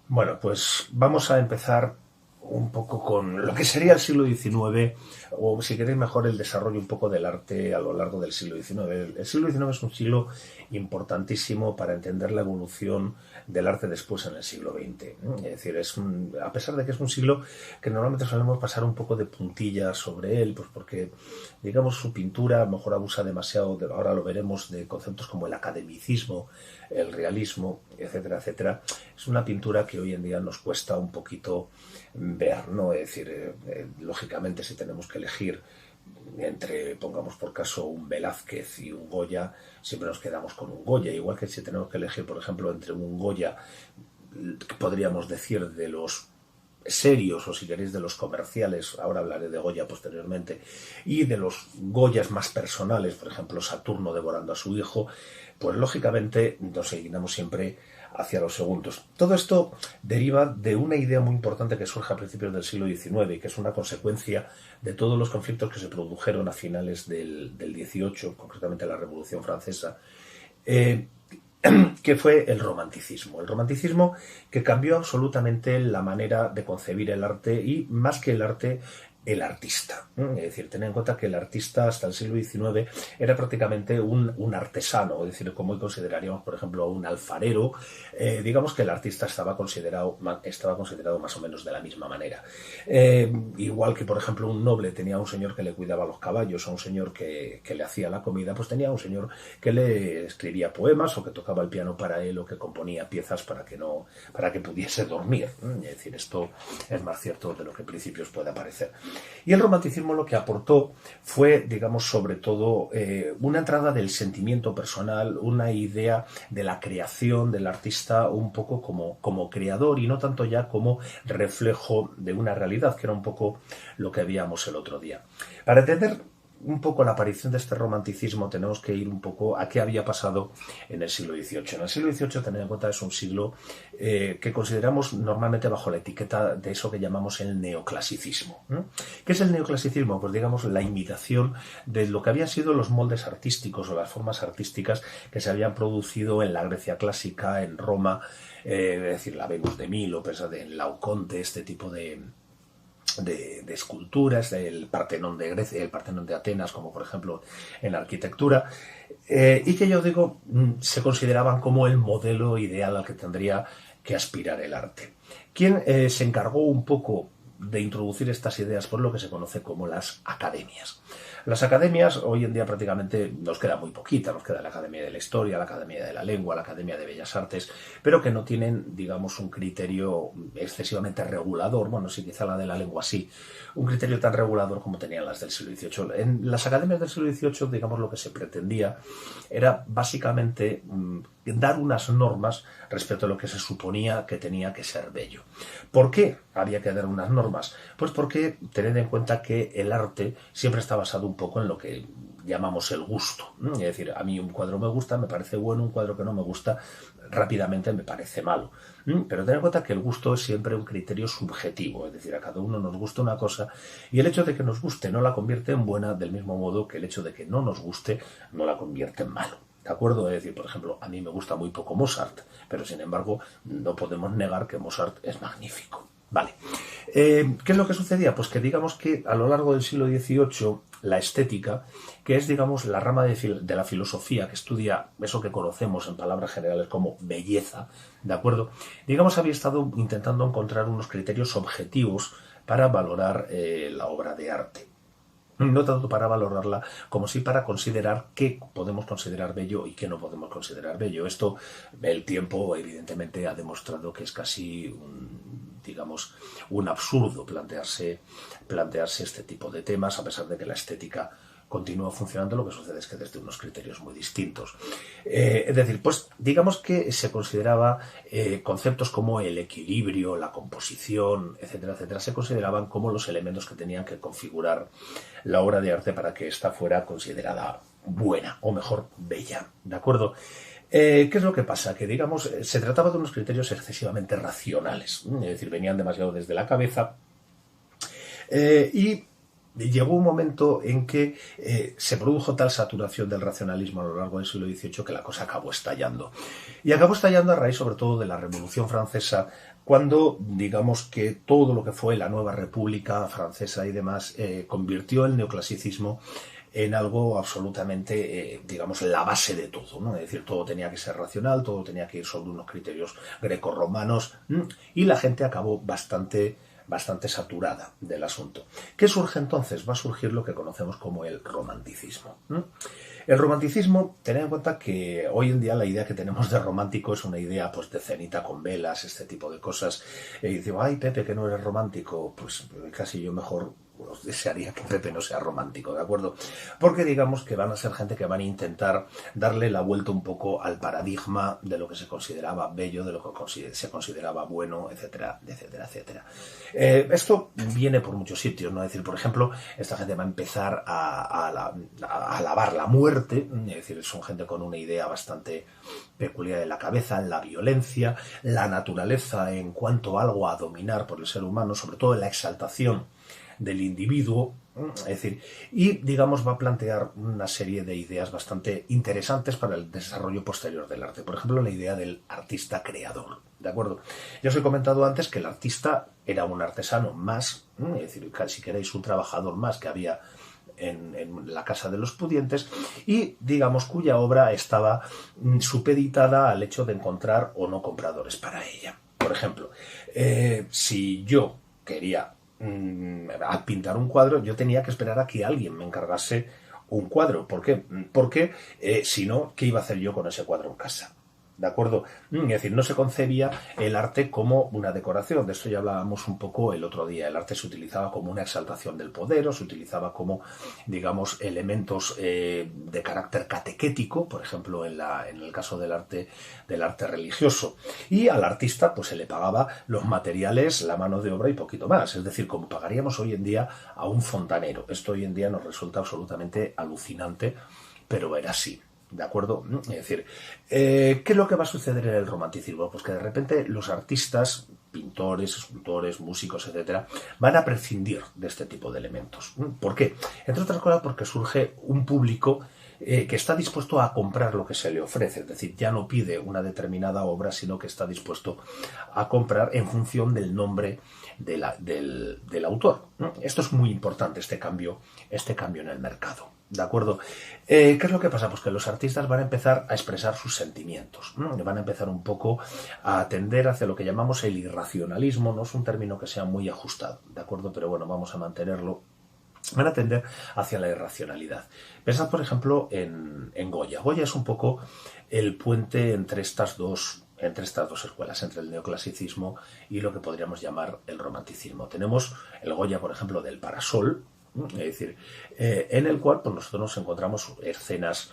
Bueno, pues vamos a empezar un poco con lo que sería el siglo XIX, o si queréis mejor el desarrollo un poco del arte a lo largo del siglo XIX. El siglo XIX es un siglo importantísimo para entender la evolución del arte después en el siglo XX. Es decir, a pesar de que es un siglo que normalmente solemos pasar un poco de puntillas sobre él, pues porque, digamos, su pintura a lo mejor abusa demasiado, ahora lo veremos, de conceptos como el academicismo, el realismo, etcétera, etcétera. Es una pintura que hoy en día nos cuesta un poquito ver, ¿no? Es decir, lógicamente si tenemos que elegir entre, pongamos por caso, un Velázquez y un Goya, siempre nos quedamos con un Goya, igual que si tenemos que elegir, por ejemplo, entre un Goya, podríamos decir, de los serios, o si queréis de los comerciales, ahora hablaré de Goya posteriormente, y de los Goyas más personales, por ejemplo Saturno devorando a su hijo, pues lógicamente nos seguiremos siempre hacia los segundos. Todo esto deriva de una idea muy importante que surge a principios del siglo XIX y que es una consecuencia de todos los conflictos que se produjeron a finales del XVIII, concretamente la Revolución Francesa, que fue el romanticismo. El romanticismo que cambió absolutamente la manera de concebir el arte y, más que el arte, el artista. Es decir, tened en cuenta que el artista hasta el siglo XIX era prácticamente un artesano, es decir, como hoy consideraríamos, por ejemplo, un alfarero. Digamos que el artista estaba considerado más o menos de la misma manera. Igual que, por ejemplo, un noble tenía un señor que le cuidaba los caballos, o un señor que le hacía la comida, pues tenía un señor que le escribía poemas o que tocaba el piano para él o que componía piezas para que pudiese dormir. Es decir, esto es más cierto de lo que en principios puede parecer. Y el romanticismo lo que aportó fue, digamos, sobre todo una entrada del sentimiento personal, una idea de la creación del artista un poco como creador y no tanto ya como reflejo de una realidad, que era un poco lo que veíamos el otro día. Para entender un poco la aparición de este romanticismo tenemos que ir un poco a qué había pasado en el siglo XVIII. En el siglo XVIII, tened en cuenta, es un siglo que consideramos normalmente bajo la etiqueta de eso que llamamos el neoclasicismo. ¿Qué es el neoclasicismo? Pues digamos la imitación de lo que habían sido los moldes artísticos o las formas artísticas que se habían producido en la Grecia clásica, en Roma, es decir, la Venus de Milo, en Laoconte, este tipo de esculturas, el Partenón de Grecia, el Partenón de Atenas, como por ejemplo en la arquitectura, y que yo digo, se consideraban como el modelo ideal al que tendría que aspirar el arte. ¿Quién se encargó un poco de introducir estas ideas por lo que se conoce como las academias? Las academias hoy en día prácticamente nos queda muy poquita, nos queda la Academia de la Historia, la Academia de la Lengua, la Academia de Bellas Artes, pero que no tienen, digamos, un criterio excesivamente regulador. Bueno, sí, quizá la de la lengua sí, un criterio tan regulador como tenían las del siglo XVIII. En las academias del siglo XVIII, digamos, lo que se pretendía era básicamente dar unas normas respecto a lo que se suponía que tenía que ser bello. ¿Por qué había que dar unas normas? Pues porque tened en cuenta que el arte siempre está basado un poco en lo que llamamos el gusto. Es decir, a mí un cuadro me gusta, me parece bueno, un cuadro que no me gusta, rápidamente me parece malo. Pero tened en cuenta que el gusto es siempre un criterio subjetivo, es decir, a cada uno nos gusta una cosa y el hecho de que nos guste no la convierte en buena, del mismo modo que el hecho de que no nos guste no la convierte en malo. ¿De acuerdo? Es decir, por ejemplo, a mí me gusta muy poco Mozart, pero sin embargo no podemos negar que Mozart es magnífico. Vale. ¿Qué es lo que sucedía? Pues que digamos que a lo largo del siglo XVIII la estética, que es digamos la rama de la filosofía que estudia eso que conocemos en palabras generales como belleza, ¿de acuerdo? Digamos había estado intentando encontrar unos criterios objetivos para valorar la obra de arte. No tanto para valorarla como sí para considerar qué podemos considerar bello y qué no podemos considerar bello. Esto, el tiempo evidentemente ha demostrado que es casi un absurdo plantearse este tipo de temas, a pesar de que la estética continúa funcionando. Lo que sucede es que desde unos criterios muy distintos. Es decir, pues digamos que se consideraba conceptos como el equilibrio, la composición, etcétera, etcétera, se consideraban como los elementos que tenían que configurar la obra de arte para que ésta fuera considerada buena, o mejor, bella, ¿de acuerdo? ¿Qué es lo que pasa? Que, digamos, se trataba de unos criterios excesivamente racionales, es decir, venían demasiado desde la cabeza y llegó un momento en que se produjo tal saturación del racionalismo a lo largo del siglo XVIII que la cosa acabó estallando. Y acabó estallando a raíz sobre todo de la Revolución Francesa, cuando, digamos que todo lo que fue la nueva República Francesa y demás, convirtió el neoclasicismo en algo absolutamente, digamos, la base de todo, ¿no? Es decir, todo tenía que ser racional, todo tenía que ir sobre unos criterios grecorromanos, y la gente acabó bastante saturada del asunto. ¿Qué surge entonces? Va a surgir lo que conocemos como el romanticismo. El romanticismo, tened en cuenta que hoy en día la idea que tenemos de romántico es una idea pues de cenita con velas, este tipo de cosas. Y digo, ay Pepe, que no eres romántico, pues casi yo mejor os desearía que Pepe no sea romántico, ¿de acuerdo? Porque digamos que van a ser gente que van a intentar darle la vuelta un poco al paradigma de lo que se consideraba bello, de lo que se consideraba bueno, etcétera, etcétera, etcétera. Esto viene por muchos sitios, ¿no? Es decir, por ejemplo, esta gente va a empezar a alabar la muerte, es decir, son gente con una idea bastante peculiar en la cabeza, la violencia, la naturaleza en cuanto a algo a dominar por el ser humano, sobre todo la exaltación del individuo, es decir, y digamos va a plantear una serie de ideas bastante interesantes para el desarrollo posterior del arte. Por ejemplo, la idea del artista creador, ¿de acuerdo? Ya os he comentado antes que el artista era un artesano más, es decir, si queréis un trabajador más que había en la casa de los pudientes, y digamos cuya obra estaba supeditada al hecho de encontrar o no compradores para ella. Por ejemplo, si yo quería al pintar un cuadro, yo tenía que esperar a que alguien me encargase un cuadro. ¿Por qué? Porque si no, ¿qué iba a hacer yo con ese cuadro en casa? ¿De acuerdo? Es decir, no se concebía el arte como una decoración. De esto ya hablábamos un poco el otro día. El arte se utilizaba como una exaltación del poder, o se utilizaba como, digamos, elementos de carácter catequético, por ejemplo, en el caso del arte religioso. Y al artista pues se le pagaba los materiales, la mano de obra y poquito más. Es decir, como pagaríamos hoy en día a un fontanero. Esto hoy en día nos resulta absolutamente alucinante, pero era así. ¿De acuerdo? Es decir, ¿qué es lo que va a suceder en el romanticismo? Pues que de repente los artistas, pintores, escultores, músicos, etcétera, van a prescindir de este tipo de elementos. ¿Por qué? Entre otras cosas porque surge un público que está dispuesto a comprar lo que se le ofrece, es decir, ya no pide una determinada obra, sino que está dispuesto a comprar en función del nombre del autor. Esto es muy importante, este cambio en el mercado. ¿De acuerdo? ¿Qué es lo que pasa? Pues que los artistas van a empezar a expresar sus sentimientos, ¿no? Van a empezar un poco a tender hacia lo que llamamos el irracionalismo. No es un término que sea muy ajustado, ¿de acuerdo? Pero bueno, vamos a mantenerlo. Van a tender hacia la irracionalidad. Pensad, por ejemplo, en Goya. Goya es un poco el puente entre estas dos escuelas, entre el neoclasicismo y lo que podríamos llamar el romanticismo. Tenemos el Goya, por ejemplo, del Parasol, es decir, en el cual pues, nosotros nos encontramos escenas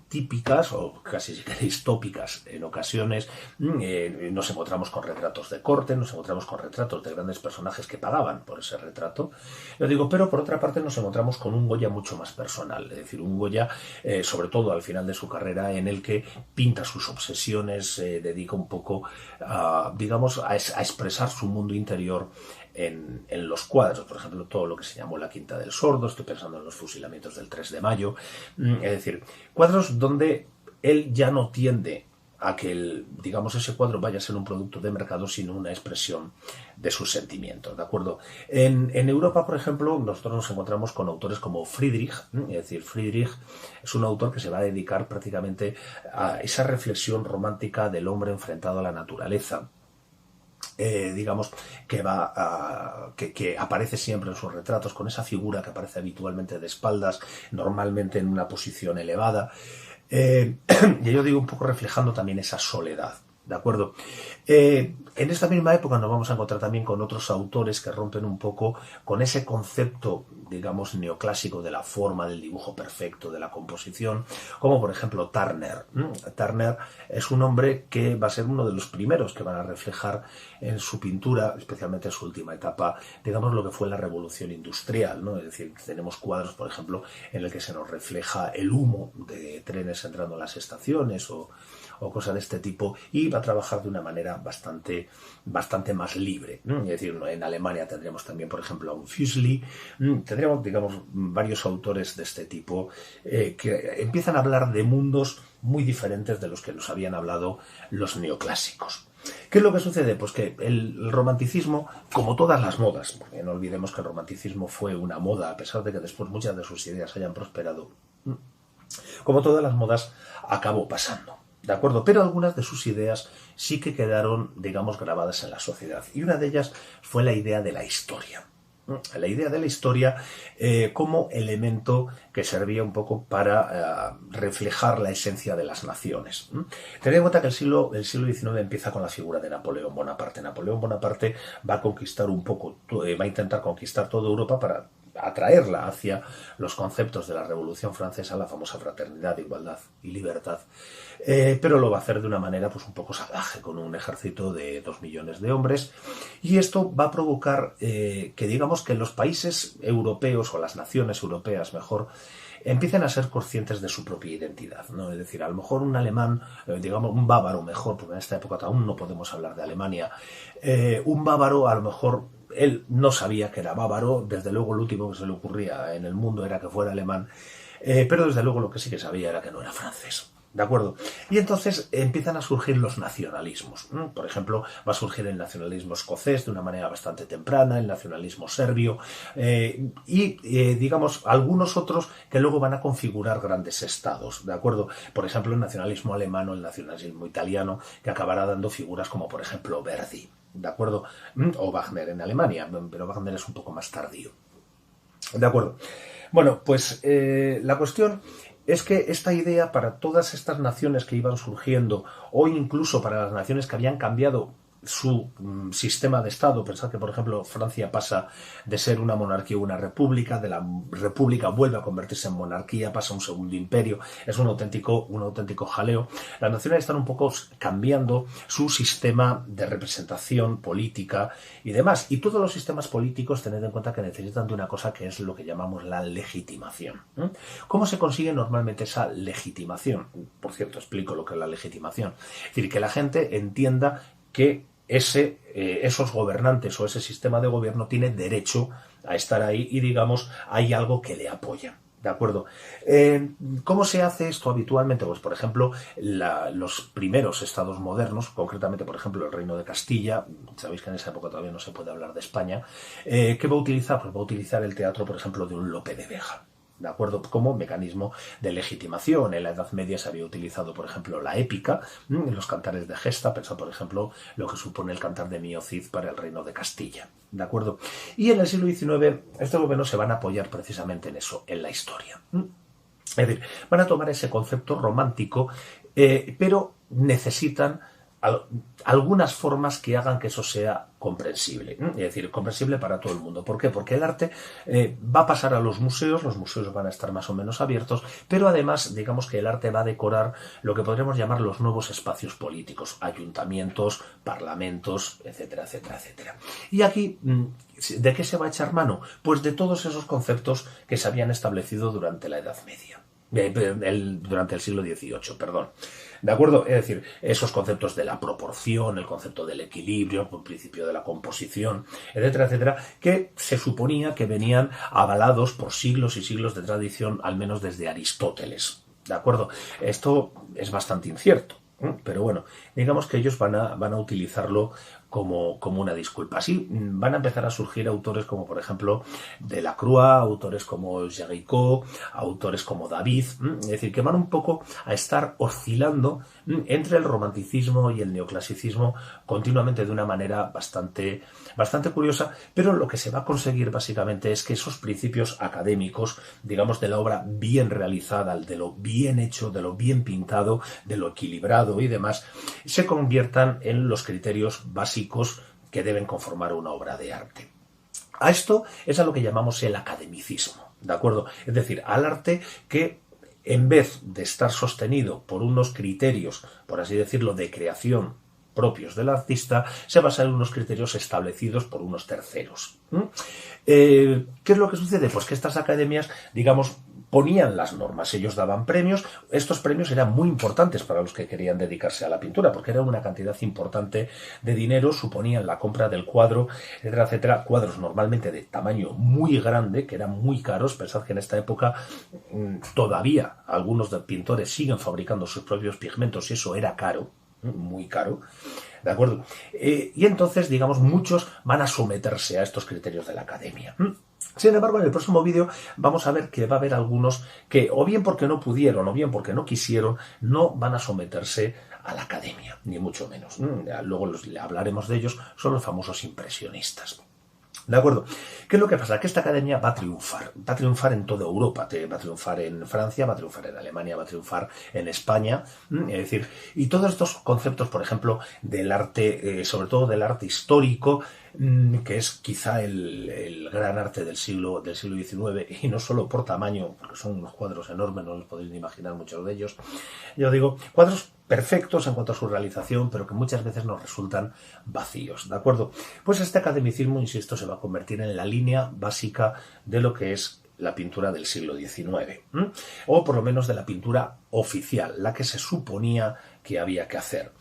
típicas o casi si queréis tópicas en ocasiones. Nos encontramos con retratos de corte, nos encontramos con retratos de grandes personajes que pagaban por ese retrato. Lo digo, pero por otra parte nos encontramos con un Goya mucho más personal, es decir, un Goya sobre todo al final de su carrera en el que pinta sus obsesiones, dedica un poco digamos a expresar su mundo interior en los cuadros, por ejemplo, todo lo que se llamó la Quinta del Sordo, estoy pensando en los fusilamientos del 3 de mayo, es decir, cuadros donde él ya no tiende a que digamos ese cuadro vaya a ser un producto de mercado, sino una expresión de sus sentimientos, ¿de acuerdo? En Europa, por ejemplo, nosotros nos encontramos con autores como Friedrich, es decir, Friedrich es un autor que se va a dedicar prácticamente a esa reflexión romántica del hombre enfrentado a la naturaleza. Digamos que que aparece siempre en sus retratos con esa figura que aparece habitualmente de espaldas, normalmente en una posición elevada, y yo digo un poco reflejando también esa soledad, ¿de acuerdo? En esta misma época nos vamos a encontrar también con otros autores que rompen un poco con ese concepto, digamos, neoclásico de la forma, del dibujo perfecto, de la composición, como por ejemplo Turner. Turner es un hombre que va a ser uno de los primeros que van a reflejar en su pintura, especialmente en su última etapa, digamos, lo que fue la revolución industrial, ¿no? Es decir, tenemos cuadros, por ejemplo, en el que se nos refleja el humo de trenes entrando a las estaciones o cosas de este tipo, y va a trabajar de una manera bastante más libre, ¿no? Es decir, en Alemania tendremos también, por ejemplo, a un Füssli, tendremos, digamos, varios autores de este tipo que empiezan a hablar de mundos muy diferentes de los que nos habían hablado los neoclásicos. ¿Qué es lo que sucede? Pues que el romanticismo, como todas las modas, porque no olvidemos que el romanticismo fue una moda, a pesar de que después muchas de sus ideas hayan prosperado, como todas las modas, acabó pasando. ¿De acuerdo? Pero algunas de sus ideas sí que quedaron, digamos, grabadas en la sociedad. Y una de ellas fue la idea de la historia. La idea de la historia como elemento que servía un poco para reflejar la esencia de las naciones. Tened en cuenta que el siglo XIX empieza con la figura de Napoleón Bonaparte. Napoleón Bonaparte va a conquistar un poco, va a intentar conquistar toda Europa para atraerla hacia los conceptos de la Revolución Francesa, la famosa fraternidad, igualdad y libertad, pero lo va a hacer de una manera pues un poco salvaje, con un ejército de 2 millones de hombres, y esto va a provocar que digamos que los países europeos, o las naciones europeas mejor, empiecen a ser conscientes de su propia identidad, ¿no? Es decir, a lo mejor un alemán, digamos un bávaro mejor, porque en esta época aún no podemos hablar de Alemania, un bávaro a lo mejor él no sabía que era bávaro, desde luego lo último que se le ocurría en el mundo era que fuera alemán, pero desde luego lo que sí que sabía era que no era francés. ¿De acuerdo? Y entonces empiezan a surgir los nacionalismos. Por ejemplo, va a surgir el nacionalismo escocés de una manera bastante temprana, el nacionalismo serbio digamos, algunos otros que luego van a configurar grandes estados. ¿De acuerdo? Por ejemplo, el nacionalismo alemán o el nacionalismo italiano, que acabará dando figuras como, por ejemplo, Verdi. ¿De acuerdo? O Wagner en Alemania, pero Wagner es un poco más tardío. ¿De acuerdo? Bueno, pues la cuestión es que esta idea para todas estas naciones que iban surgiendo, o incluso para las naciones que habían cambiado su sistema de Estado, pensad que por ejemplo Francia pasa de ser una monarquía a una república, de la república vuelve a convertirse en monarquía, pasa a un segundo imperio, es un auténtico jaleo. Las naciones están un poco cambiando su sistema de representación política y demás, y todos los sistemas políticos tened en cuenta que necesitan de una cosa que es lo que llamamos la legitimación. ¿Cómo se consigue normalmente esa legitimación? Por cierto, explico lo que es la legitimación. Es decir, que la gente entienda que esos gobernantes o ese sistema de gobierno tiene derecho a estar ahí y, digamos, hay algo que le apoya. ¿De acuerdo? ¿Cómo se hace esto habitualmente? Pues, por ejemplo, los primeros estados modernos, concretamente, por ejemplo, el Reino de Castilla, sabéis que en esa época todavía no se puede hablar de España, ¿qué va a utilizar? Pues va a utilizar el teatro, por ejemplo, de un Lope de Vega. ¿De acuerdo? Como mecanismo de legitimación. En la Edad Media se había utilizado, por ejemplo, la épica, los cantares de gesta, pensad, por ejemplo, lo que supone el cantar de Mio Cid para el Reino de Castilla. ¿De acuerdo? Y en el siglo XIX, estos gobiernos se van a apoyar precisamente en eso, en la historia. Es decir, van a tomar ese concepto romántico, pero necesitan algunas formas que hagan que eso sea comprensible, es decir, comprensible para todo el mundo. ¿Por qué? Porque el arte va a pasar a los museos van a estar más o menos abiertos, pero además, digamos que el arte va a decorar lo que podríamos llamar los nuevos espacios políticos, ayuntamientos, parlamentos, etcétera, etcétera, etcétera. Y aquí, ¿de qué se va a echar mano? Pues de todos esos conceptos que se habían establecido durante la Edad Media. Durante el siglo XVIII, perdón. ¿De acuerdo? Es decir, esos conceptos de la proporción, el concepto del equilibrio, el principio de la composición, etcétera, etcétera, que se suponía que venían avalados por siglos y siglos de tradición, al menos desde Aristóteles. ¿De acuerdo? Esto es bastante incierto, pero bueno, digamos que ellos van a utilizarlo como una disculpa. Así van a empezar a surgir autores como, por ejemplo, Delacroix, autores como Géricault, autores como David, es decir, que van un poco a estar oscilando entre el romanticismo y el neoclasicismo continuamente de una manera bastante curiosa, pero lo que se va a conseguir básicamente es que esos principios académicos, digamos, de la obra bien realizada, de lo bien hecho, de lo bien pintado, de lo equilibrado y demás, se conviertan en los criterios básicos que deben conformar una obra de arte. A esto es a lo que llamamos el academicismo, ¿de acuerdo? Es decir, al arte que, en vez de estar sostenido por unos criterios, por así decirlo, de creación propios del artista, se basa en unos criterios establecidos por unos terceros. ¿Qué es lo que sucede? Pues que estas academias, digamos, ponían las normas, ellos daban premios, estos premios eran muy importantes para los que querían dedicarse a la pintura, porque era una cantidad importante de dinero, suponían la compra del cuadro, etcétera, etcétera, cuadros normalmente de tamaño muy grande, que eran muy caros. Pensad que en esta época todavía algunos pintores siguen fabricando sus propios pigmentos y eso era caro, muy caro. ¿De acuerdo? Y entonces, digamos, muchos van a someterse a estos criterios de la academia. Sin embargo, en el próximo vídeo vamos a ver que va a haber algunos que, o bien porque no pudieron, o bien porque no quisieron, no van a someterse a la academia, ni mucho menos. Luego le hablaremos de ellos, son los famosos impresionistas. ¿De acuerdo? ¿Qué es lo que pasa? Que esta academia va a triunfar en toda Europa, va a triunfar en Francia, va a triunfar en Alemania, va a triunfar en España, es decir, y todos estos conceptos, por ejemplo, del arte, sobre todo del arte histórico, que es quizá el gran arte del siglo XIX, y no solo por tamaño, porque son unos cuadros enormes, no os podéis ni imaginar muchos de ellos. Yo digo, cuadros perfectos en cuanto a su realización, pero que muchas veces nos resultan vacíos, ¿de acuerdo? Pues este academicismo, insisto, se va a convertir en la línea básica de lo que es la pintura del siglo XIX, o por lo menos de la pintura oficial, la que se suponía que había que hacer.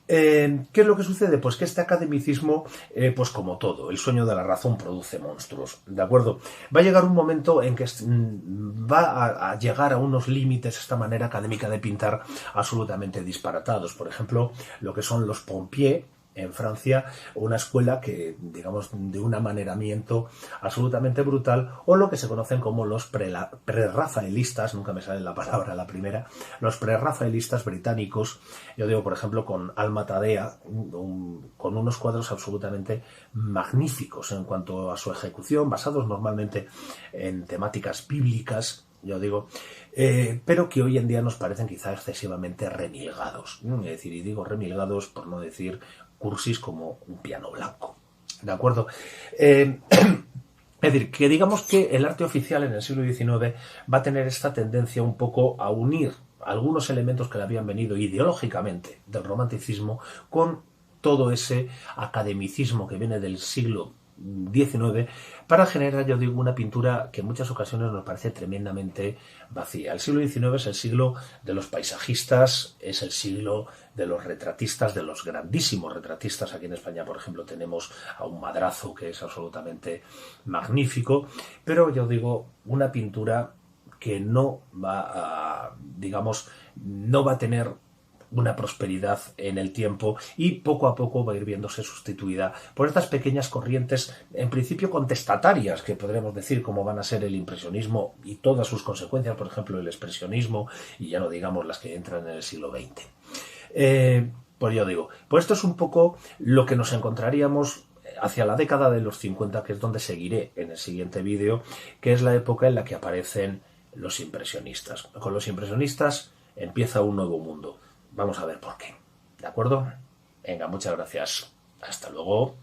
¿Qué es lo que sucede? Pues que este academicismo, pues como todo, el sueño de la razón produce monstruos, ¿de acuerdo? Va a llegar un momento en que va a llegar a unos límites esta manera académica de pintar absolutamente disparatados. Por ejemplo, lo que son los Pompiers, en Francia, una escuela que, digamos, de un amaneramiento absolutamente brutal, o lo que se conocen como los prerrafaelistas, nunca me sale la palabra la primera, los prerrafaelistas británicos, yo digo, por ejemplo, con Alma Tadea, con unos cuadros absolutamente magníficos en cuanto a su ejecución, basados normalmente en temáticas bíblicas, yo digo, pero que hoy en día nos parecen quizá excesivamente remilgados. Es decir, y digo remilgados por no decir cursis como un piano blanco. ¿De acuerdo? Es decir, que digamos que el arte oficial en el siglo XIX va a tener esta tendencia un poco a unir algunos elementos que le habían venido ideológicamente del romanticismo con todo ese academicismo que viene del siglo XIX para generar, yo digo, una pintura que en muchas ocasiones nos parece tremendamente vacía. El siglo XIX es el siglo de los paisajistas, es el siglo de los retratistas, de los grandísimos retratistas. Aquí en España, por ejemplo, tenemos a un Madrazo que es absolutamente magnífico, pero yo digo, una pintura que no va a, digamos, no va a tener una prosperidad en el tiempo y poco a poco va a ir viéndose sustituida por estas pequeñas corrientes, en principio contestatarias, que podremos decir como van a ser el impresionismo y todas sus consecuencias, por ejemplo el expresionismo, y ya no digamos las que entran en el siglo XX. Pues yo digo, pues esto es un poco lo que nos encontraríamos hacia la década de los 50, que es donde seguiré en el siguiente vídeo, que es la época en la que aparecen los impresionistas. Con los impresionistas empieza un nuevo mundo. Vamos a ver por qué. ¿De acuerdo? Venga, muchas gracias. Hasta luego.